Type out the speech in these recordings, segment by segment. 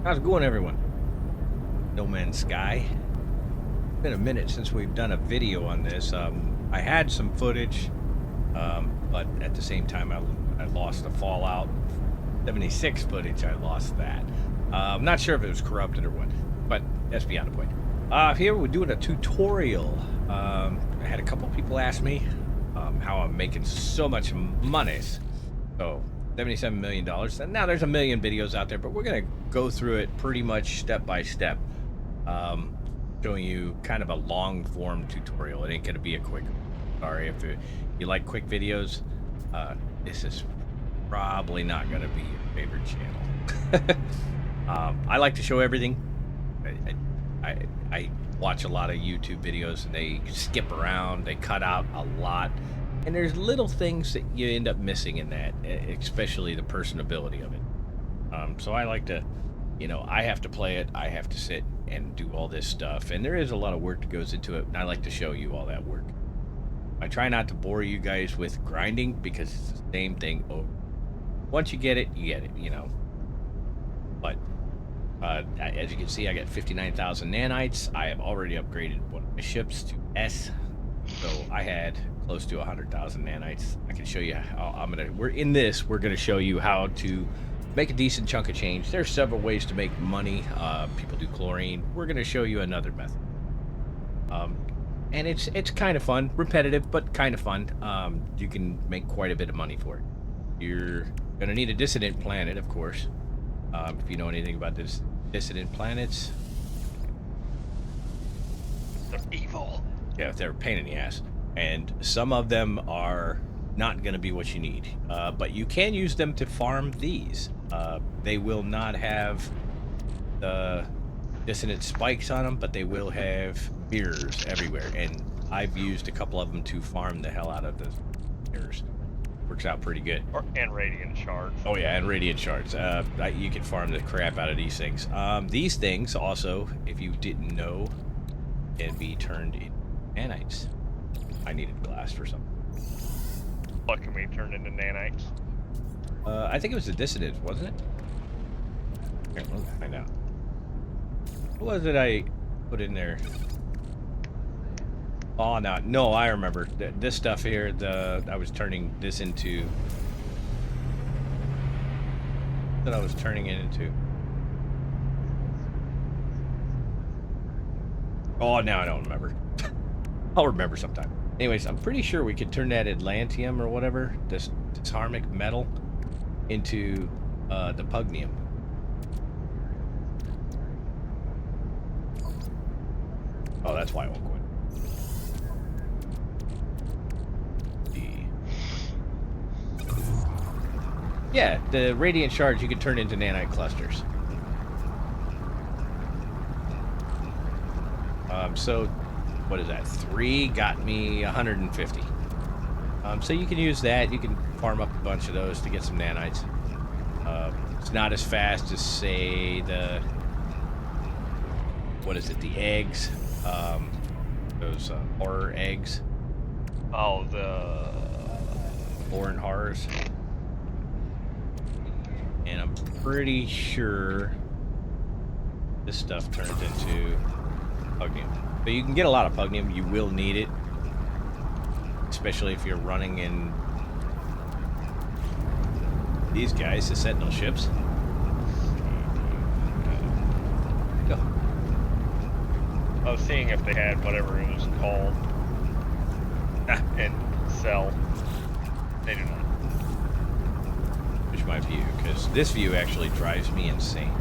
How's it going, everyone? No Man's Sky. It's been a minute since we've done a video on this. I had some footage, but at the same time, I lost the Fallout 76 footage. I lost that. I'm not sure if it was corrupted or what, but that's beyond the point. Here we're doing a tutorial. I had a couple people ask me how I'm making so much money. So $77 million. And now there's a million videos out there, but we're going to go through it pretty much step by step, showing you kind of a long form tutorial. It ain't going to be a quick. Sorry if you like quick videos. This is probably not going to be your favorite channel. I like to show everything. I watch a lot of YouTube videos and they skip around, they cut out a lot. And there's little things that you end up missing in that, especially the personability of it. So I like to, I have to play it. I have to sit and do all this stuff. And there is a lot of work that goes into it. And I like to show you all that work. I try not to bore you guys with grinding because it's the same thing over. Once you get it, But as you can see, I got 59,000 nanites. I have already upgraded one of my ships to S. So I had close to 100,000 nanites. I can show you how we're going to show you how to make a decent chunk of change. There's several ways to make money. People do chlorine. We're going to show you another method. And it's kind of fun, repetitive, but kind of fun. You can make quite a bit of money for it. You're going to need a dissonant planet, of course. If you know anything about this dissonant planets. They're evil. Yeah, they're a pain in the ass. And some of them are not going to be what you need. But you can use them to farm these. They will not have the dissonant spikes on them, but they will have mirrors everywhere. And I've used a couple of them to farm the hell out of the mirrors. Works out pretty good. And radiant shards. Oh yeah, and radiant shards. You can farm the crap out of these things. These things also, if you didn't know, can be turned into nanites. I needed glass for something. What can be turned into nanites? I think it was the dissonant, wasn't it? Here, let's find out. What was it I put in there? Oh no, I remember this stuff here. I was turning this into. That I was turning it into. Oh, now I don't remember. I'll remember sometime. Anyways, I'm pretty sure we could turn that Atlantium or whatever, this harmonic metal, into the pugnium. Oh, that's why I won't go in. Yeah, the radiant shards you can turn into nanite clusters. So what is that? 3 got me 150. So you can use that. You can farm up a bunch of those to get some nanites. It's not as fast as, say, the eggs? Those horror eggs. Oh, the Horror horrors. And I'm pretty sure this stuff turns into pugnium. But you can get a lot of pugnium. You will need it, especially if you're running in these guys, the Sentinel ships. Go. I was seeing if they had whatever it was called and sell. They do not. My view, because this view actually drives me insane.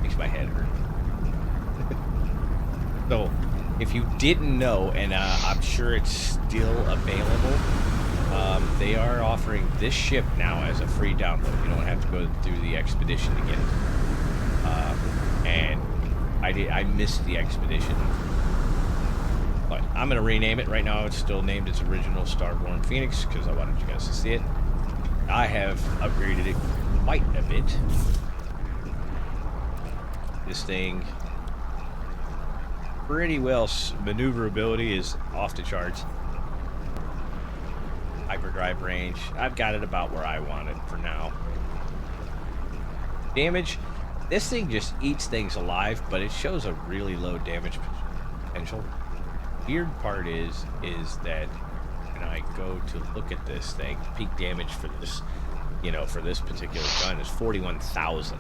Makes my head hurt. So, if you didn't know, and I'm sure it's still available, they are offering this ship now as a free download. You don't have to go through the expedition to get it. And I missed the expedition. But I'm going to rename it. Right now it's still named its original Starborn Phoenix because I wanted you guys to see it. I have upgraded it quite a bit. This thing, pretty well, maneuverability is off the charts. Hyperdrive range, I've got it about where I want it for now. Damage. This thing just eats things alive, but it shows a really low damage potential. Weird part is that when I go to look at this thing, peak damage for this, you know, for this particular gun is 41,000.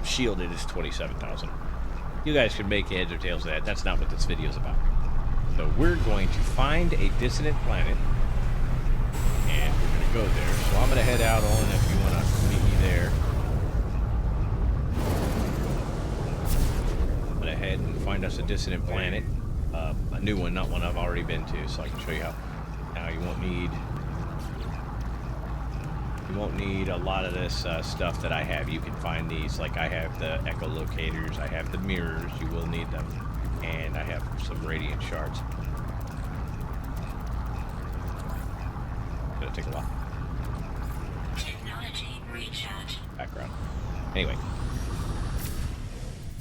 Shielded is 27,000. You guys can make heads or tails of that. That's not what this video is about. So we're going to find a dissonant planet, and we're going to go there. So I'm going to head out on if you want to meet me there. I'm going to head and find us a dissonant planet. A new one, not one I've already been to, so I can show you how. Now you won't need a lot of this stuff that I have. You can find these, like I have the echolocators, I have the mirrors, you will need them, and I have some radiant shards. It'll take a while. Technology recharge. Background. Anyway,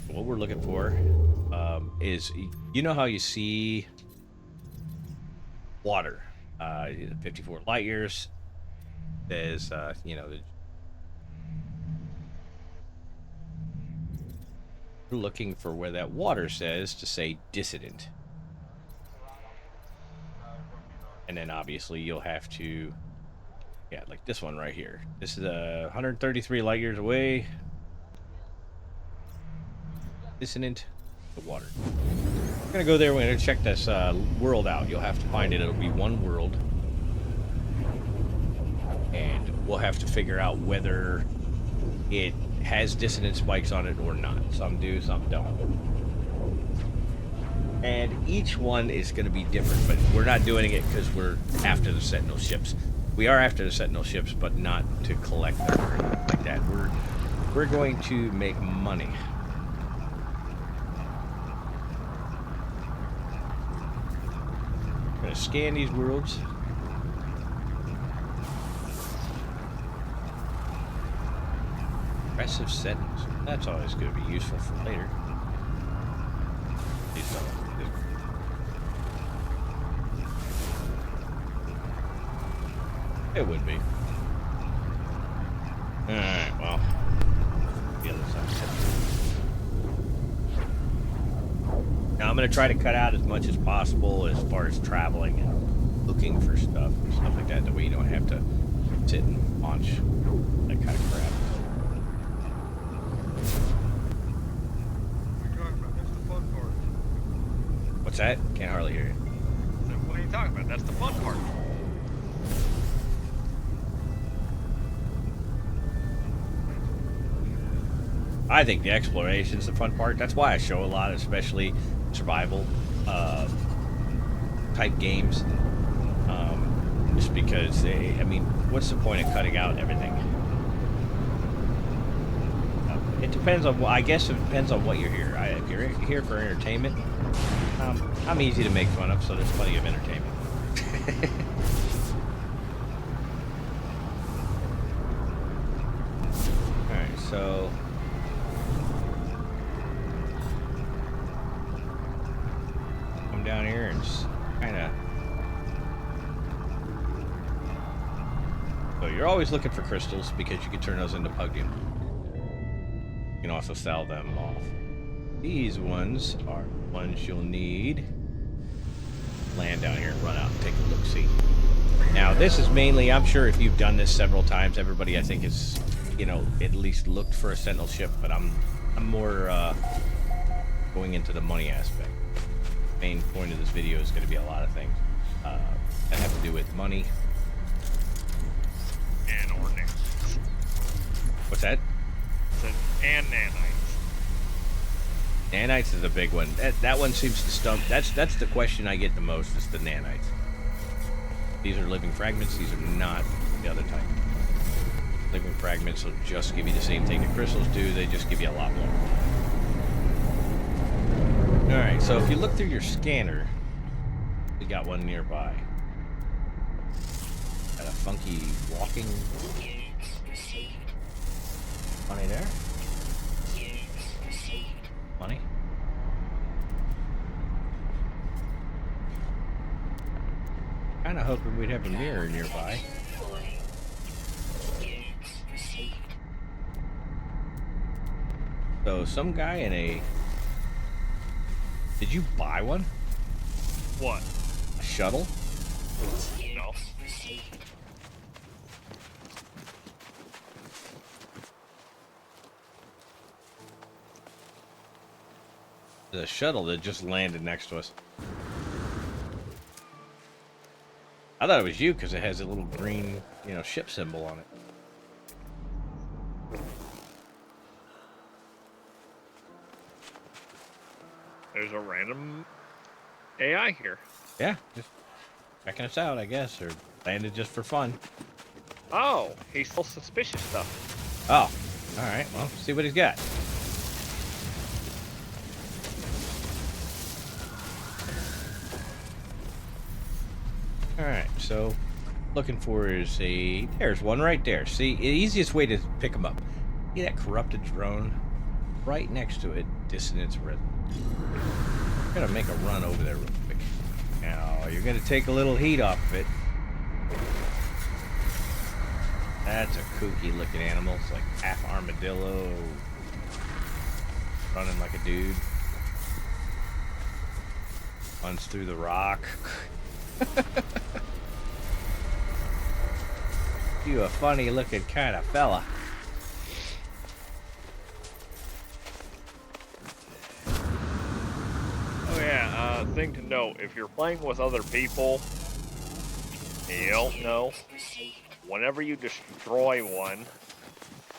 what we're looking for is, you know how you see water, 54 light years. There's, you know, we're looking for where that water says to say dissonant. And then obviously you'll have to, yeah, like this one right here. This is 133 light years away. Dissonant, the water. We're gonna go there, we're gonna check this world out. You'll have to find it, it'll be one world. And we'll have to figure out whether it has dissonant spikes on it or not. Some do, some don't. And each one is going to be different, but we're not doing it because we're after the Sentinel ships. We are after the Sentinel ships, but not to collect them or anything like that. We're going to make money. We're going to scan these worlds. Aggressive settings. That's always going to be useful for later. It would be. Alright, well. The other side. Now I'm going to try to cut out as much as possible as far as traveling and looking for stuff and stuff like that. That way you don't have to sit and launch that kind of crap. What's that? Can't hardly hear you. What are you talking about? That's the fun part. I think the exploration's the fun part. That's why I show a lot, especially survival type games. Just because they, I mean, what's the point of cutting out everything? It depends on, I guess it depends on what you're here. If you're here for entertainment, I'm easy to make fun of, so there's plenty of entertainment. Alright, so come down here and kind of. So you're always looking for crystals because you can turn those into pugium. You can also sell them off. These ones are ones you'll need. Land down here and run out and take a look-see. Now this is mainly, I'm sure if you've done this several times, everybody I think is, you know, at least looked for a Sentinel ship, but I'm more going into the money aspect. The main point of this video is going to be a lot of things that have to do with money. And or nanites. What's that? And nanites. Nanites is a big one. That one seems to stump. That's the question I get the most, is the nanites. These are living fragments. These are not the other type. Living fragments will just give you the same thing that crystals do. They just give you a lot more. Alright, so if you look through your scanner, we got one nearby. Got a funky walking... Money there? Money? Kinda hoping we'd have a mirror nearby. So some guy in a... Did you buy one? What? A shuttle? No. The shuttle that just landed next to us. I thought it was you because it has a little green, ship symbol on it. There's a random AI here. Yeah, just checking us out, I guess, or landed just for fun. Oh, he's still suspicious stuff. Oh, all right. Well, see what he's got. All right, so looking for is there's one right there. See, the easiest way to pick them up. See that corrupted drone? Right next to it, dissonance rhythm. I'm gonna make a run over there real quick. Now, you're gonna take a little heat off of it. That's a kooky looking animal. It's like half armadillo, running like a dude. Runs through the rock. You a funny looking kind of fella. Oh yeah, thing to note, if you're playing with other people, you don't know, whenever you destroy one,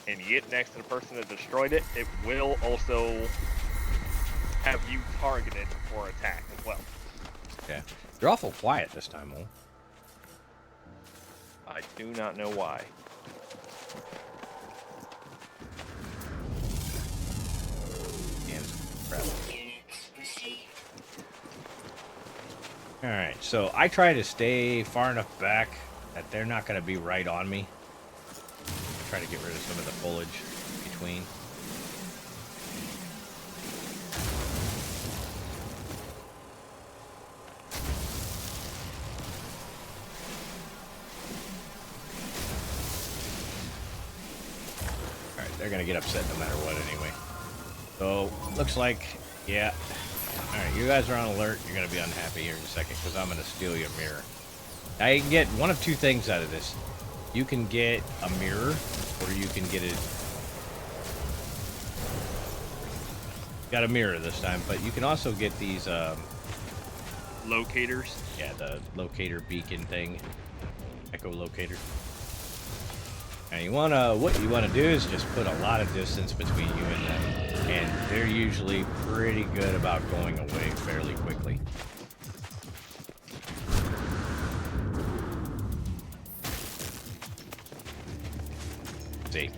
and you get next to the person that destroyed it, it will also have you targeted for attack as well. Yeah. You're awful quiet this time, Mo. I do not know why. Alright, so I try to stay far enough back that they're not going to be right on me. I try to get rid of some of the foliage between. Alright, they're going to get upset no matter what anyway. So, looks like, yeah. Alright, you guys are on alert. You're going to be unhappy here in a second because I'm going to steal your mirror. Now, you can get one of two things out of this. You can get a mirror, or you can get it... Got a mirror this time, but you can also get these... Locators? Yeah, the locator beacon thing. Echolocator. Now, what you want to do is just put a lot of distance between you and them. And they're usually pretty good about going away fairly quickly. See?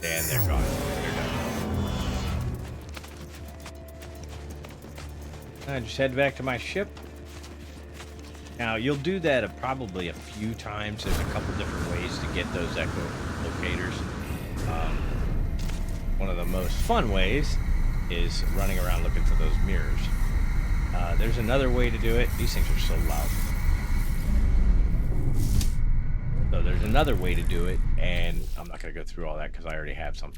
And they're gone. They're done. I just head back to my ship. Now, you'll do that probably a few times. There's a couple different ways to get those echolocators. One of the most fun ways is running around looking for those mirrors. There's another way to do it. These things are so loud. So there's another way to do it, and I'm not going to go through all that because I already have some.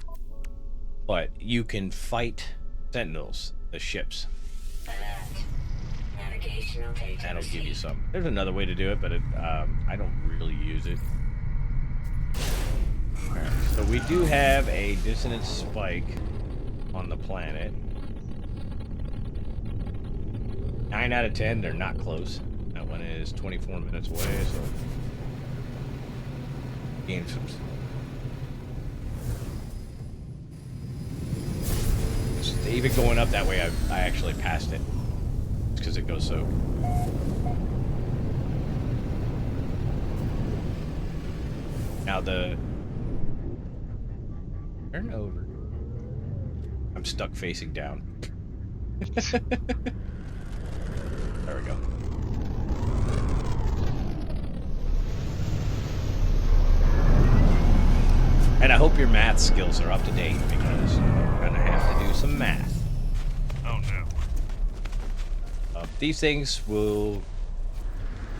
But you can fight sentinels, the ships. That'll give you some. There's another way to do it, but I don't really use it. Alright, so we do have a dissonant spike on the planet. 9 out of 10, they're not close. That one is 24 minutes away, so gain some. Even going up that way, I actually passed it. It's because it goes so. Now the turn over. I'm stuck facing down. There we go. And I hope your math skills are up to date because you're gonna have to do some math. Oh no. These things will,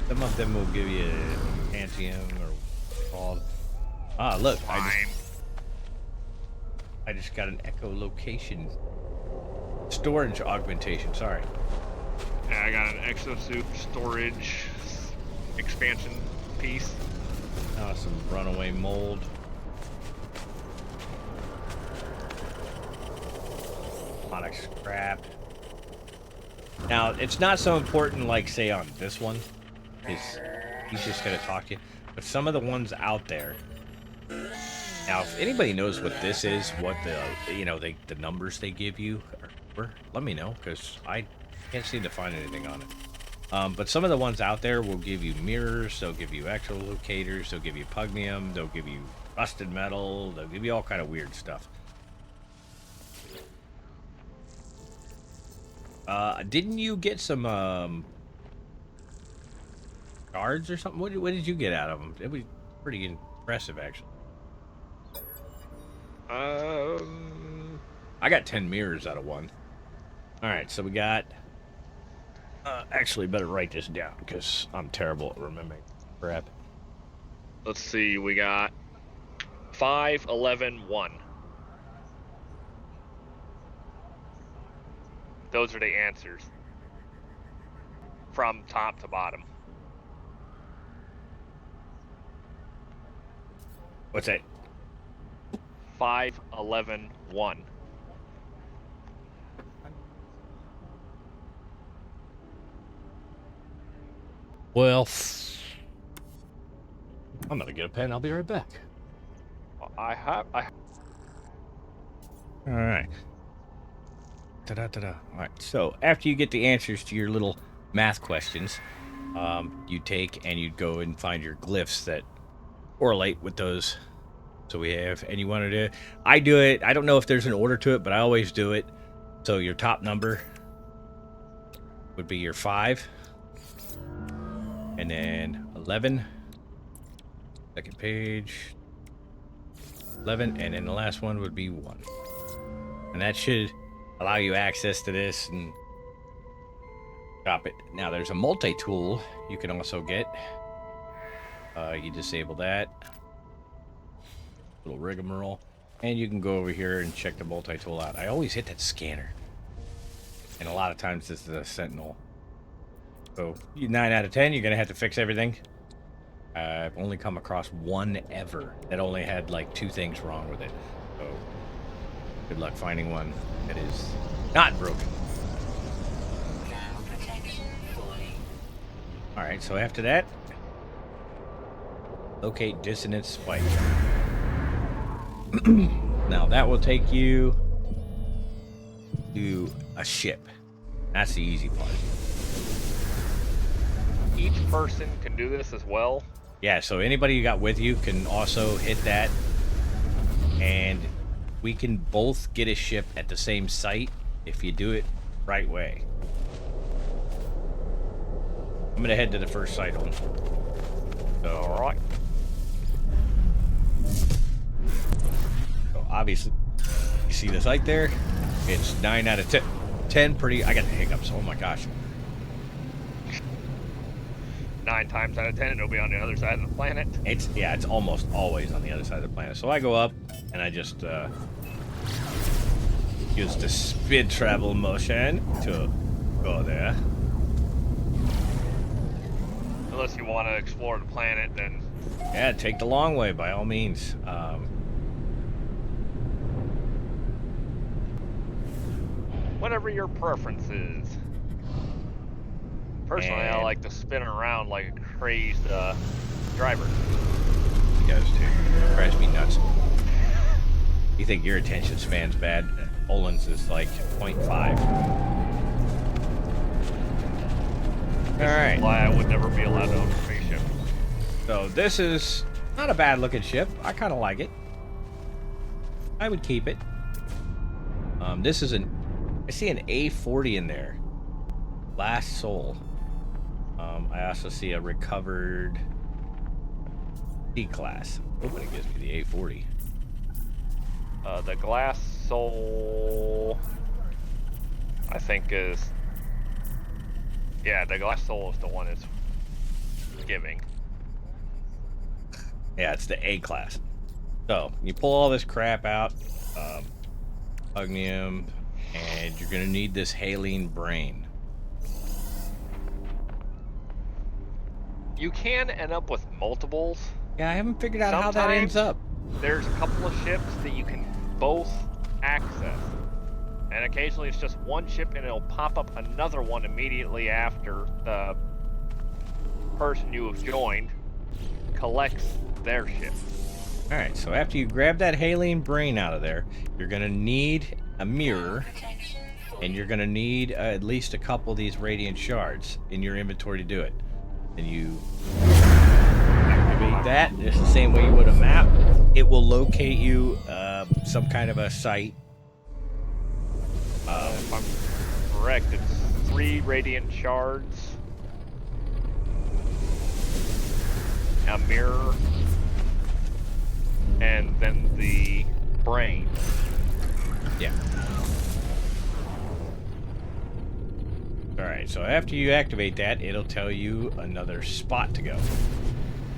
some of them will give you antium or called. Ah, look, I I just got an echolocation. Storage augmentation, sorry. Yeah, I got an exosuit storage expansion piece. Oh, some runaway mold. Harmonic scrap. Now, it's not so important, like, say, on this one. He's just going to talk to you. But some of the ones out there. Now, if anybody knows what this is, what the, you know, the numbers they give you, let me know, because I can't seem to find anything on it. But some of the ones out there will give you mirrors, they'll give you echolocators, they'll give you pugnium, they'll give you rusted metal, they'll give you all kind of weird stuff. Didn't you get some guards or something? What did you get out of them? It was pretty impressive, actually. I got 10 mirrors out of one. All right, so we got. Actually, better write this down because I'm terrible at remembering crap. Let's see, we got 5, 11, 1. Those are the answers from top to bottom. What's that? 5, 11, 1. Well, I'm gonna get a pen. I'll be right back. I have. All right. Ta-da-ta-da. All right. So after you get the answers to your little math questions, you take and you go and find your glyphs that correlate with those. So we have, and you wanted to. I do it. I don't know if there's an order to it, but I always do it. So your top number would be your 5. And then 11. Second page. 11. And then the last one would be 1. And that should allow you access to this and drop it. Now there's a multi-tool you can also get. You disable that. Little rigmarole. And you can go over here and check the multi-tool out. I always hit that scanner. And a lot of times this is a Sentinel. So 9 out of 10, you're going to have to fix everything. I've only come across one ever that only had like 2 things wrong with it. So good luck finding one that is not broken. Alright, so after that, locate dissonant spike. Now that will take you to a ship. That's the easy part. Each person can do this as well. Yeah, so anybody you got with you can also hit that. And we can both get a ship at the same site if you do it right way. I'm going to head to the first site on. So, Alright. So obviously, you see the site there? It's 9 out of 10 pretty. I got the hiccups. Oh my gosh. 9 times out of 10, it'll be on the other side of the planet. It's almost always on the other side of the planet. So I go up and I just use the speed travel motion to go there. Unless you want to explore the planet, then Yeah, take the long way by all means. whatever your preference is. Personally, I And- like to spin around like a crazed driver. He does too. Drives me nuts. You think your attention span's bad? Olin's is like 0.5. All right. Why I would never be allowed to own a spaceship. So this is not a bad looking ship. I kind of like it. I would keep it. This is I see an A40 in there. Last Soul. I also see a recovered C-Class. Hoping it gives me the A40. The Glass Soul, I think is... Yeah, the Glass Soul is the one it's giving. Yeah, it's the A-Class. So, you pull all this crap out. Pugnium, and you're gonna need this Haline brain. You can end up with multiples. Yeah, I haven't figured out how that ends Sometimes up. there's a couple of ships that you can both access. And occasionally it's just one ship and it'll pop up another one immediately after the person you have joined collects their ship. Alright, so after you grab that Haline brain out of there, you're gonna need a mirror, and you're gonna need at least a couple of these radiant shards in your inventory to do it. And you activate that just the same way you would a map. It will locate you some kind of a site. If I'm correct, it's 3 radiant shards, a mirror, and then the brain. Yeah. Alright, so after you activate that, it'll tell you another spot to go.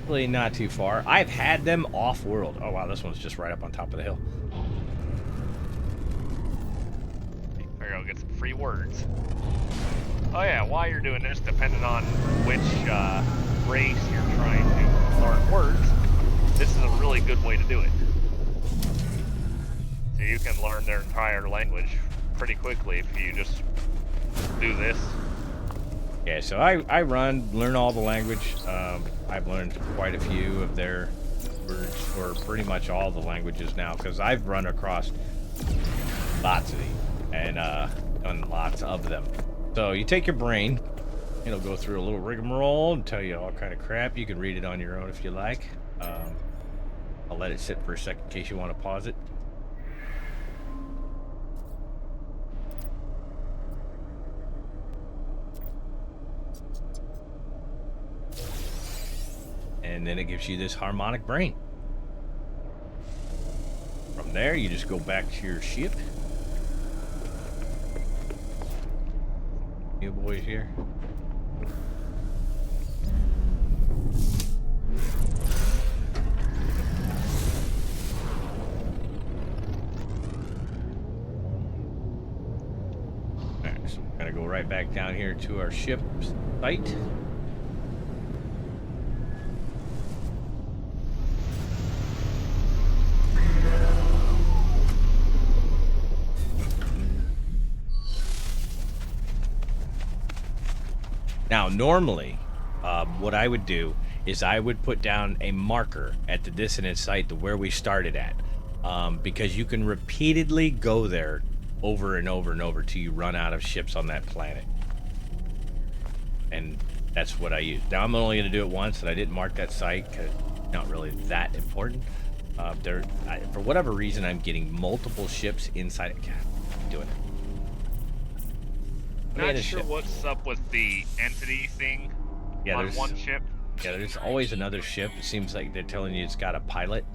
Really not too far. I've had them off-world. Oh wow, this one's just right up on top of the hill. There you go, get some free words. Oh yeah, while you're doing this, depending on which race you're trying to learn words, this is a really good way to do it. So you can learn their entire language pretty quickly if you just do this. Yeah, so I learn all the language. I've learned quite a few of their words, or pretty much all the languages now, because I've run across lots of these and done lots of them. So you take your brain, it'll go through a little rigmarole and tell you all kind of crap. You can read it on your own if you like. I'll let it sit for a second in case you want to pause it. And then it gives you this harmonic brain. From there, you just go back to your ship. You boys here. Alright, so we're gonna go right back down here to our ship site. Now, normally, what I would do is I would put down a marker at the dissonant site to where we started at, because you can repeatedly go there over and over and over till you run out of ships on that planet. And that's what I use. Now, I'm only going to do it once, and I didn't mark that site because it's not really that important. For whatever reason, I'm getting multiple ships inside. God, I'm doing it. Not sure what's up with the entity thing on one ship. Yeah, there's always another ship. It seems like they're telling you it's got a pilot.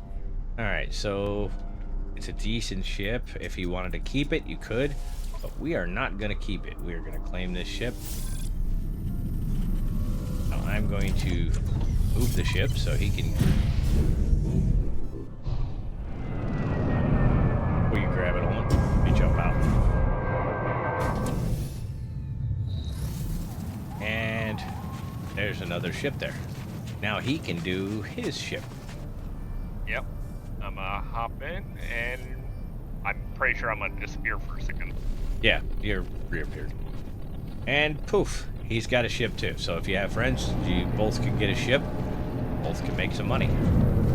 Alright, so it's a decent ship. If you wanted to keep it, you could. But we are not going to keep it. We are going to claim this ship. Now, I'm going to move the ship so he can... Will you grab it, Olin? Let me jump out. And there's another ship there. Now he can do his ship. Yep. I'm gonna hop in, and I'm pretty sure I'm gonna disappear for a second. Yeah, you're reappeared. And poof, he's got a ship too. So if you have friends, you both can get a ship. Both can make some money.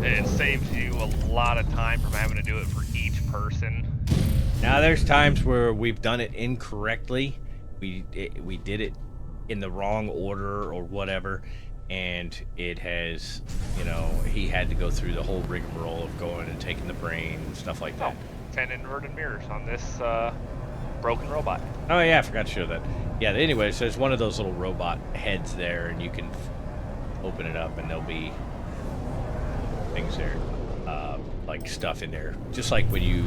It saves you a lot of time from having to do it for each person. Now there's times where we've done it incorrectly. We did it in the wrong order or whatever, and it has, you know, he had to go through the whole rigmarole of going and taking the brain and stuff like that. 10 inverted mirrors on this broken robot. Oh yeah, I forgot to show that. Yeah, anyway, so there's one of those little robot heads there, and you can open it up and there'll be things there, like stuff in there, just like when you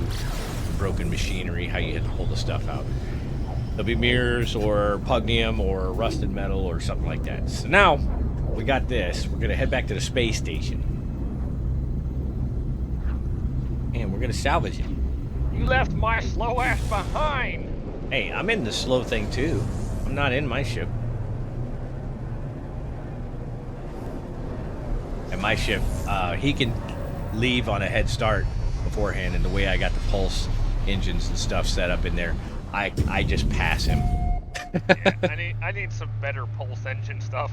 broken machinery, how you had to pull the stuff out. There'll be mirrors or pugnium or rusted metal or something like that. So now we got this. We're gonna head back to the space station, and we're gonna salvage it. You left my slow ass behind. Hey, I'm in the slow thing too. I'm not in my ship. And my ship, he can leave on a head start beforehand, and the way I got the pulse engines and stuff set up in there, I just pass him. Yeah, I need some better pulse engine stuff.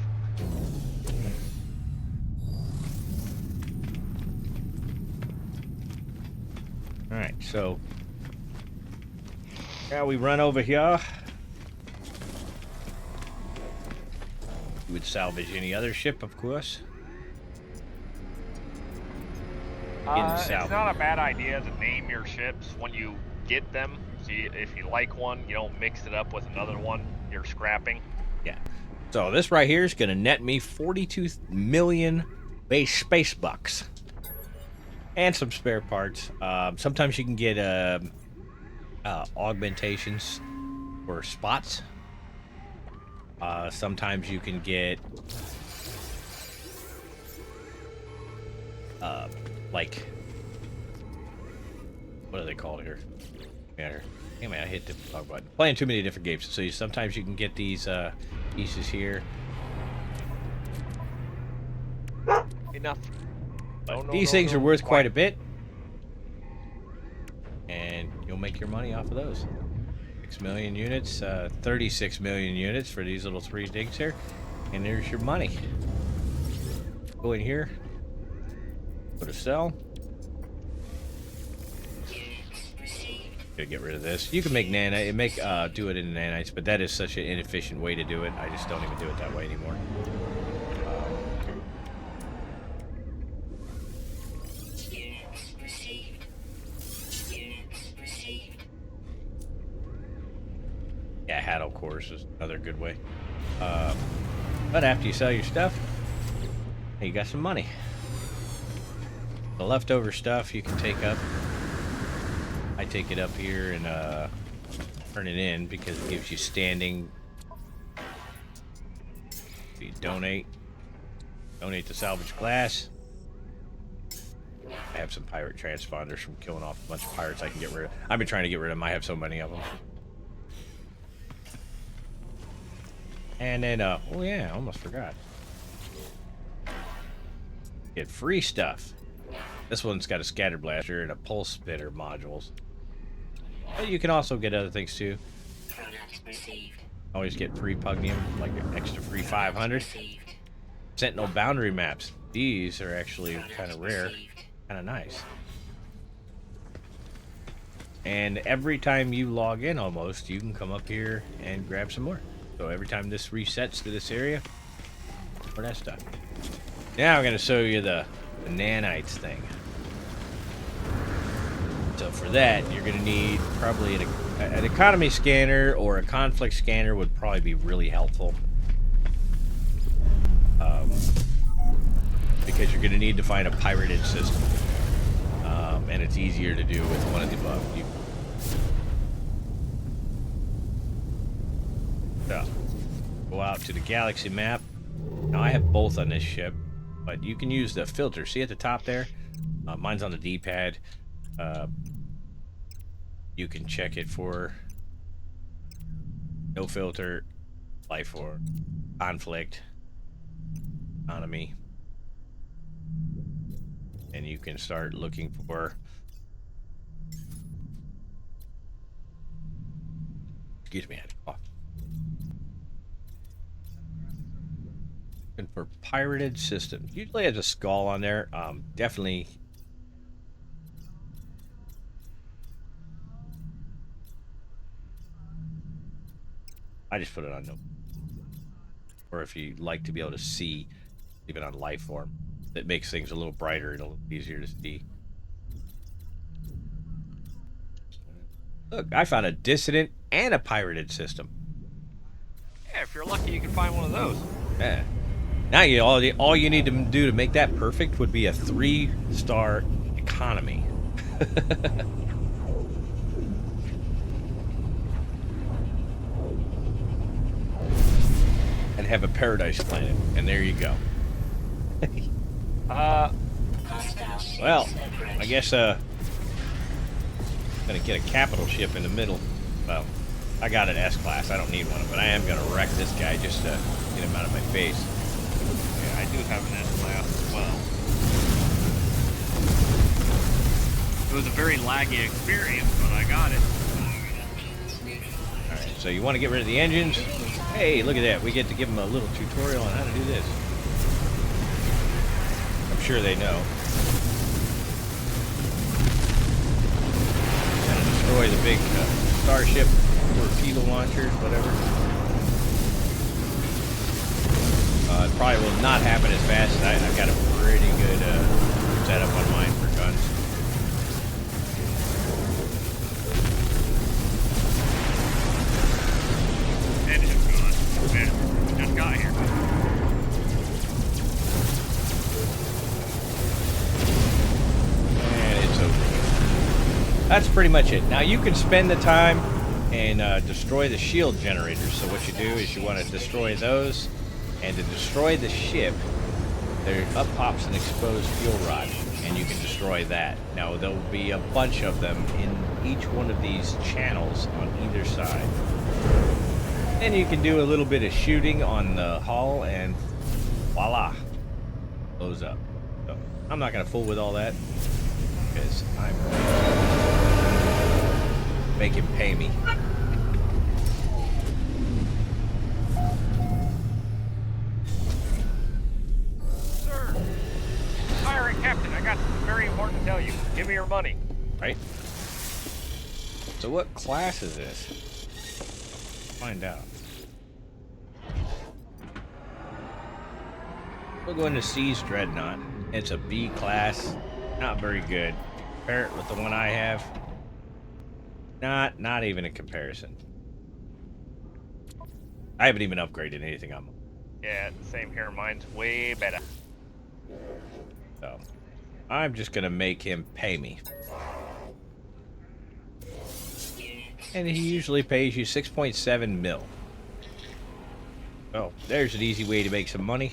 All right, so now we run over here. You would salvage any other ship, of course. It's not a bad idea to name your ships when you get them. So if you like one, you don't mix it up with another one you're scrapping. Yeah. So this right here is going to net me 42 million base space bucks. And some spare parts. Sometimes you can get augmentations for spots. Sometimes you can get like, what are they called here? Damn it, I hit the wrong button. Playing too many different games. So sometimes you can get these pieces here. Enough. These things are worth quite a bit. And you'll make your money off of those. 6 million units, 36 million units for these little 3 digs here. And there's your money. Go in here. Go to sell. Gonna get rid of this. You can make nanite, do it in nanites, but that is such an inefficient way to do it. I just don't even do it that way anymore. Yeah, Haddle course is another good way. But after you sell your stuff, you got some money. The leftover stuff you can take up. I take it up here and turn it in because it gives you standing. So you donate to salvage glass. I have some pirate transponders from killing off a bunch of pirates I can get rid of. I've been trying to get rid of them. I have so many of them. And then, oh yeah, I almost forgot. Get free stuff. This one's got a scatter blaster and a pulse spitter modules. But you can also get other things too. Always get free pugnium, like an extra free 500. Sentinel boundary maps. These are actually kind of rare, kind of nice. And every time you log in almost, you can come up here and grab some more. So every time this resets to this area, for that stuff. Now I'm going to show you the nanites thing. So for that, you're going to need probably an economy scanner or a conflict scanner would probably be really helpful. Because you're going to need to find a pirated system. And it's easier to do with one of the above. So, go out to the galaxy map. Now I have both on this ship, but you can use the filter. See at the top there? Mine's on the D-pad. You can check it for no filter, life form, conflict, economy, and you can start looking for, excuse me, I had to cough. Looking for pirated systems. Usually has a skull on there. Definitely. I just put it on no. Or if you like to be able to see, leave it on life form. That makes things a little brighter and a little easier to see. Look, I found a dissonant and a pirated system. Yeah, if you're lucky, you can find one of those. Yeah. Now all you need to do to make that perfect would be a 3-star economy. And have a paradise planet, and there you go. Well, I guess gonna get a capital ship in the middle. Well, I got an S-class. I don't need one, but I am gonna wreck this guy just to get him out of my face. Yeah, I do have an S-class as well. It was a very laggy experience, but I got it. Alright, so you want to get rid of the engines? Hey, look at that. We get to give them a little tutorial on how to do this. I'm sure they know. Kind of destroy the big starship torpedo launchers, whatever. It probably will not happen as fast. I've got a pretty good setup on mine for guns. Engine gun. Yeah, just got here. And it's over. That's pretty much it. Now you can spend the time and destroy the shield generators. So what you do is you want to destroy those, and to destroy the ship, there up pops an exposed fuel rod, and you can destroy that. Now there will be a bunch of them in each one of these channels on either side. Then you can do a little bit of shooting on the hull, and voila, blows up. So I'm not gonna fool with all that because I'm going to make him pay me. Sir, pirate captain, I got something very important to tell you. Give me your money. Right? So what class is this? Find out. We'll go into Sea's Dreadnought. It's a B class. Not very good. Compare it with the one I have. Not even a comparison. I haven't even upgraded anything on mine. Yeah, same here. Mine's way better. So I'm just gonna make him pay me. And he usually pays you 6.7 mil. Oh, there's an easy way to make some money.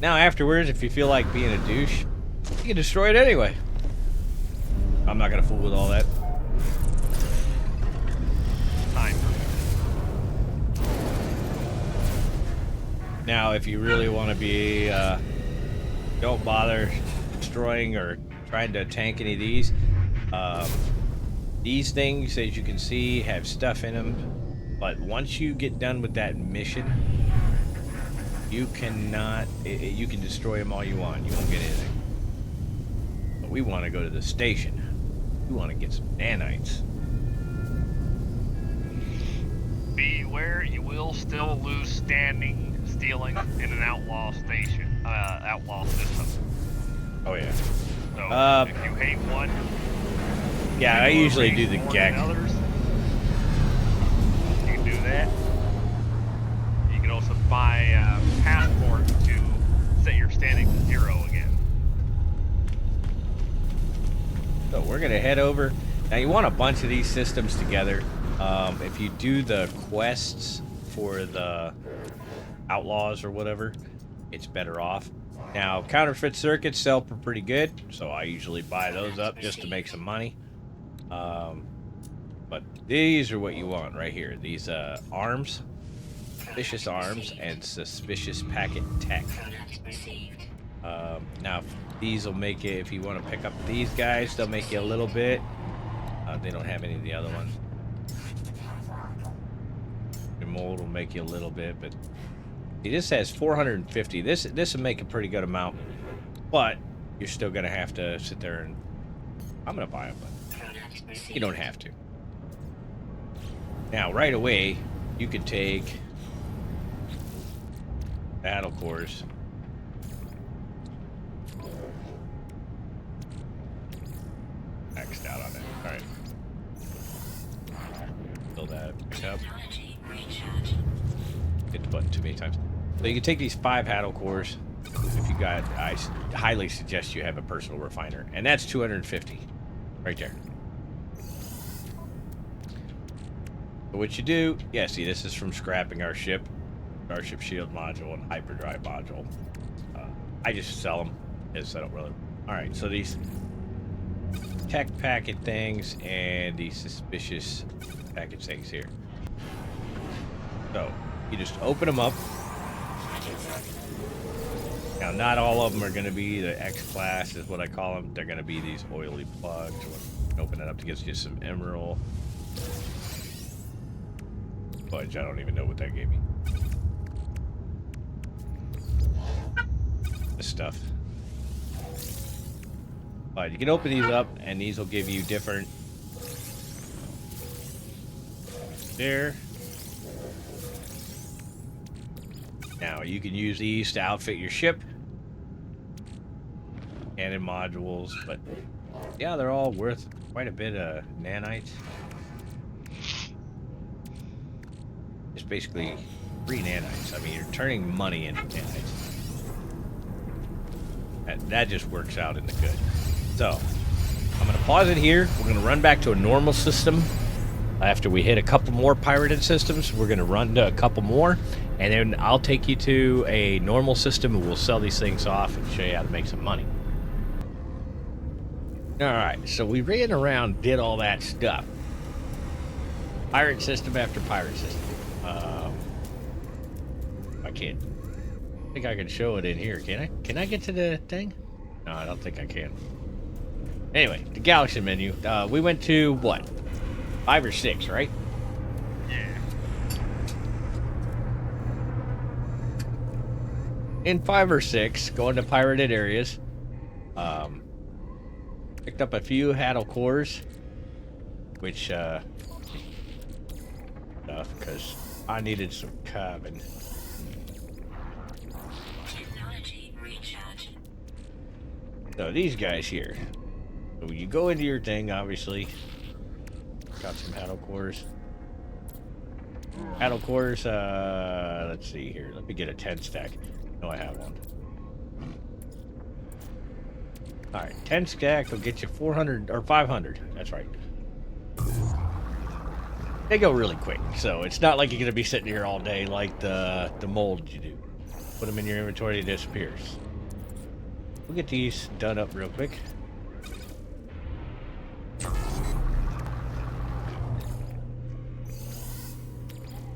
Now afterwards, if you feel like being a douche, you can destroy it anyway. I'm not gonna fool with all that. Time. Now, if you really want to be, don't bother destroying or trying to tank any of these. These things, as you can see, have stuff in them. But once you get done with that mission, you cannot. You can destroy them all you want. You won't get anything. But we want to go to the station. We want to get some nanites. Beware, you will still lose standing stealing in an outlaw station, outlaw system. Oh yeah. So if you hate one, yeah, I usually do the gag. Others, you can do that. You can also buy a passport to set your standing to 0 again. So we're gonna head over. Now you want a bunch of these systems together. If you do the quests for the outlaws or whatever, it's better off. Now counterfeit circuits sell for pretty good, so I usually buy those up just to make some money. But these are what you want right here. These arms, suspicious arms, and suspicious packet tech. Now these will make it, if you want to pick up these guys, they'll make you a little bit. They don't have any of the other ones. Your mold will make you a little bit, but see, this has 450. This will make a pretty good amount, but you're still gonna have to sit there and I'm gonna buy them, but you don't have to. Now, right away, you could take battle cores. Maxed out on that. All right. Fill that back up. Hit the button too many times. So you can take these 5 Haddle cores. If you got, I highly suggest you have a personal refiner, and that's 250, right there. But what you do, yeah, see, this is from scrapping our ship, Starship Shield module and hyperdrive module. I just sell them, as I don't really. All right, so these tech packet things and the suspicious packet things here. So you just open them up. Now, not all of them are going to be the X class, is what I call them. They're going to be these oily plugs. Open it up to get you some emerald. Fudge, I don't even know what that gave me. This stuff. But you can open these up, and these will give you different. There. Now you can use these to outfit your ship. Cannon modules, but yeah, they're all worth quite a bit of nanites. It's basically free nanites. I mean, you're turning money into nanites. That just works out in the good. So, I'm going to pause it here. We're going to run back to a normal system. After we hit a couple more pirated systems, we're going to run to a couple more. And then I'll take you to a normal system and we'll sell these things off and show you how to make some money. Alright, so we ran around, did all that stuff. Pirate system after pirate system. I can't. I think I can show it in here, can I? Can I get to the thing? No, I don't think I can. Anyway, the Galaxy menu. We went to, what? 5 or 6, right? Yeah. In 5 or 6, going to pirated areas. Picked up a few Haddle cores, which stuff because I needed some carbon. So these guys here. So you go into your thing, obviously. Got some Haddle cores. Haddle cores. Let's see here. Let me get a 10 stack. No, I have one. Alright, 10 stack will get you 400 or 500. That's right. They go really quick, so it's not like you're going to be sitting here all day like the mold you do. Put them in your inventory, it disappears. We'll get these done up real quick.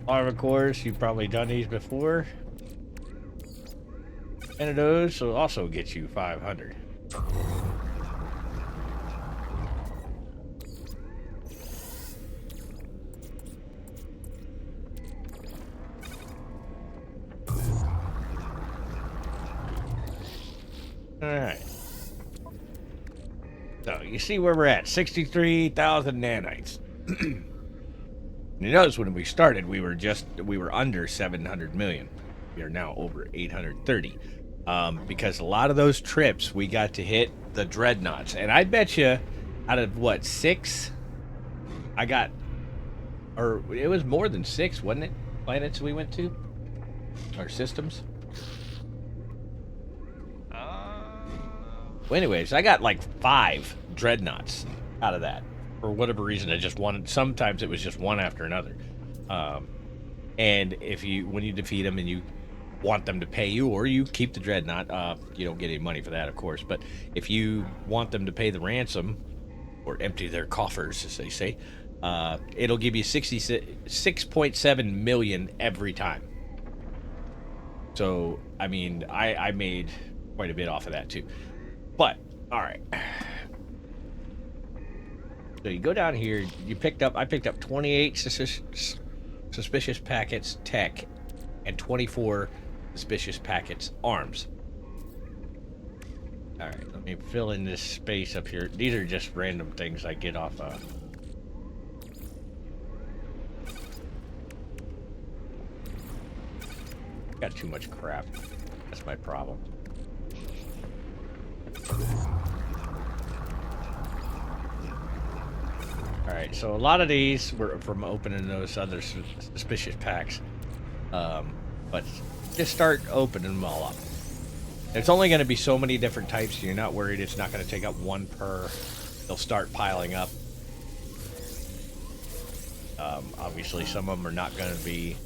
Lava cores, you've probably done these before. And those will also get you 500. Alright. So, you see where we're at. 63,000 nanites. You notice when we started, we were under 700 million. We are now over 830. Because a lot of those trips, we got to hit the dreadnoughts. And I bet you, out of, what, 6? I got... Or, it was more than 6, wasn't it? Planets we went to? Or systems? Well, anyways, I got like 5 dreadnoughts out of that. For whatever reason, I just wanted... Sometimes it was just one after another. And when you defeat them and you want them to pay you, or you keep the dreadnought, you don't get any money for that, of course. But if you want them to pay the ransom, or empty their coffers, as they say, it'll give you 6.7 million every time. So, I mean, I made quite a bit off of that too. But, alright. So you go down here, I picked up 28 suspicious packets tech and 24 suspicious packets arms. Alright, let me fill in this space up here. These are just random things I get off got too much crap. That's my problem. Alright, so a lot of these were from opening those other suspicious packs. But just start opening them all up. It's only going to be so many different types, so you're not worried it's not going to take up one per. They'll start piling up. Obviously, some of them are not going to be...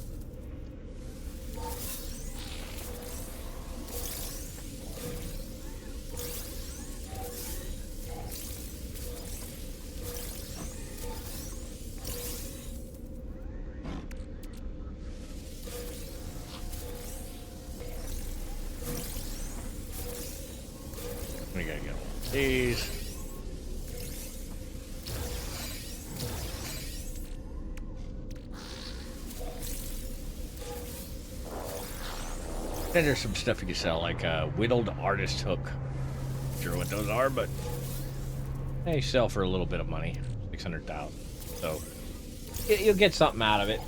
Please. Then there's some stuff you can sell, like a whittled artist hook. Not sure what those are, but they sell for a little bit of money, 600,000. So you'll get something out of it.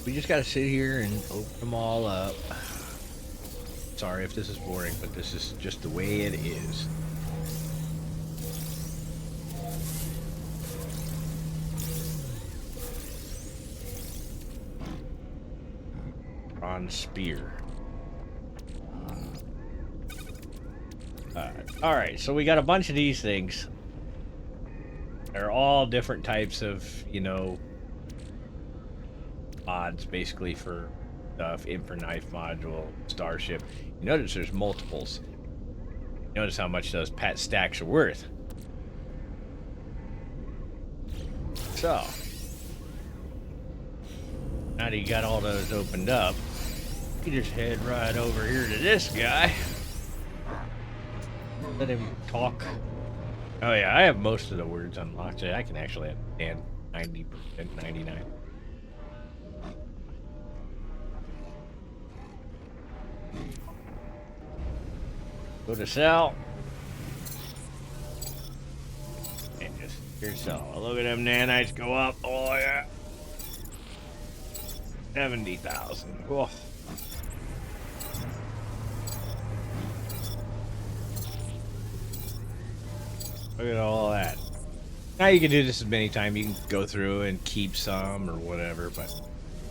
We just gotta sit here and open them all up. Sorry if this is boring, but this is just the way it is. Bronze spear. Alright, so we got a bunch of these things. They're all different types of, you know, mods basically for stuff. Infra knife module, starship. You notice there's multiples. Notice how much those pet stacks are worth. So now that you got all those opened up, you just head right over here to this guy. Let him talk. Oh yeah, I have most of the words unlocked. So I can actually understand 90%, 99%. Go to sell. And just here sell. Look at them nanites go up. Oh yeah. 70,000. Cool. Look at all that. Now you can do this as many times. You can go through and keep some or whatever, but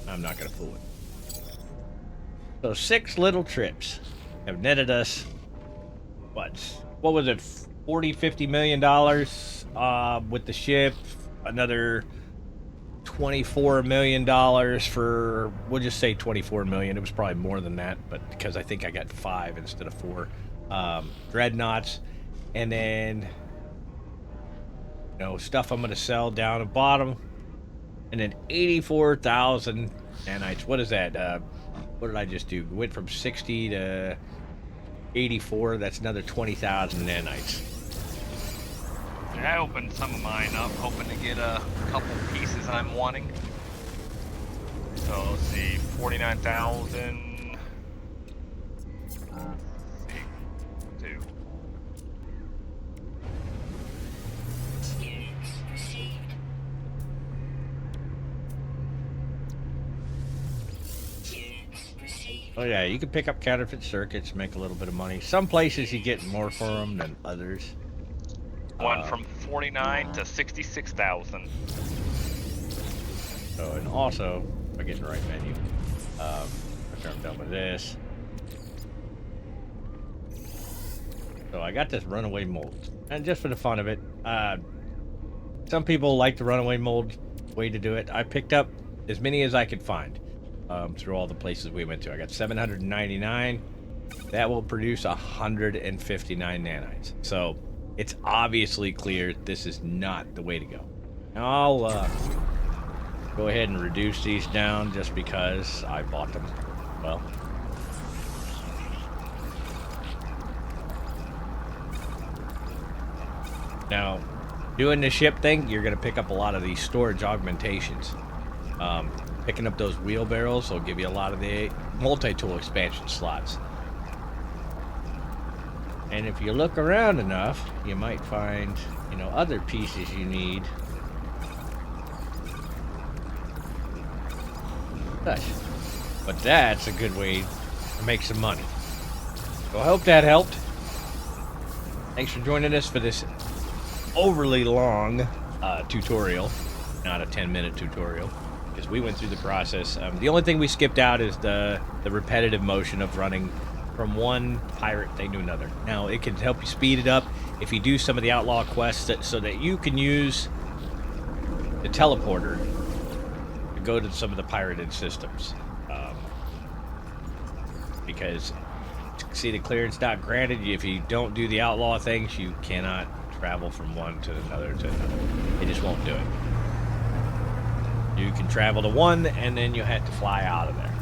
I'm not gonna fool it. So 6 little trips have netted us what was it, 40-50 million dollars with the ship, another 24 million dollars for, we'll just say 24 million. It was probably more than that, but because I think I got 5 instead of 4 dreadnoughts, and then stuff I'm gonna sell down the bottom, and then 84,000 nanites. What is that? What did I just do? Went from 60 to 84. That's another 20,000 nanites. I opened some of mine up, hoping to get a couple pieces I'm wanting. So let's see, 49,000. Oh yeah, you can pick up counterfeit circuits, make a little bit of money. Some places you get more for them than others. One from 49 to 66,000. So, and also, if I get in the right menu, after I'm done with this. So I got this runaway mold, and just for the fun of it, some people like the runaway mold way to do it. I picked up as many as I could find. Through all the places we went to. I got 799. That will produce 159 nanites. So it's obviously clear this is not the way to go. Now I'll go ahead and reduce these down just because I bought them. Well, now doing the ship thing, you're going to pick up a lot of these storage augmentations. Picking up those wheelbarrows will give you a lot of the multi-tool expansion slots. And if you look around enough, you might find, other pieces you need. But that's a good way to make some money. So I hope that helped. Thanks for joining us for this overly long tutorial, not a 10-minute tutorial. Because we went through the process. The only thing we skipped out is the repetitive motion of running from one pirate thing to another. Now, it can help you speed it up if you do some of the Outlaw quests so that you can use the teleporter to go to some of the pirated systems. Because, see, the clearance not granted. If you don't do the Outlaw things, you cannot travel from one to another to another. It just won't do it. You can travel to one, and then you have to fly out of there.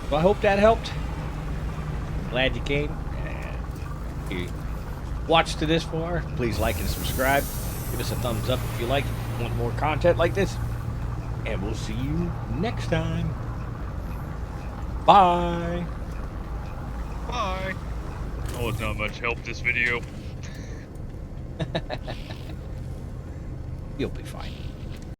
So I hope that helped. glad you came. And if you watched to this far, please like and subscribe. Give us a thumbs up if you like, want more content like this. And we'll see you next time. Bye. Bye. Oh, it's not much help this video. You'll be fine.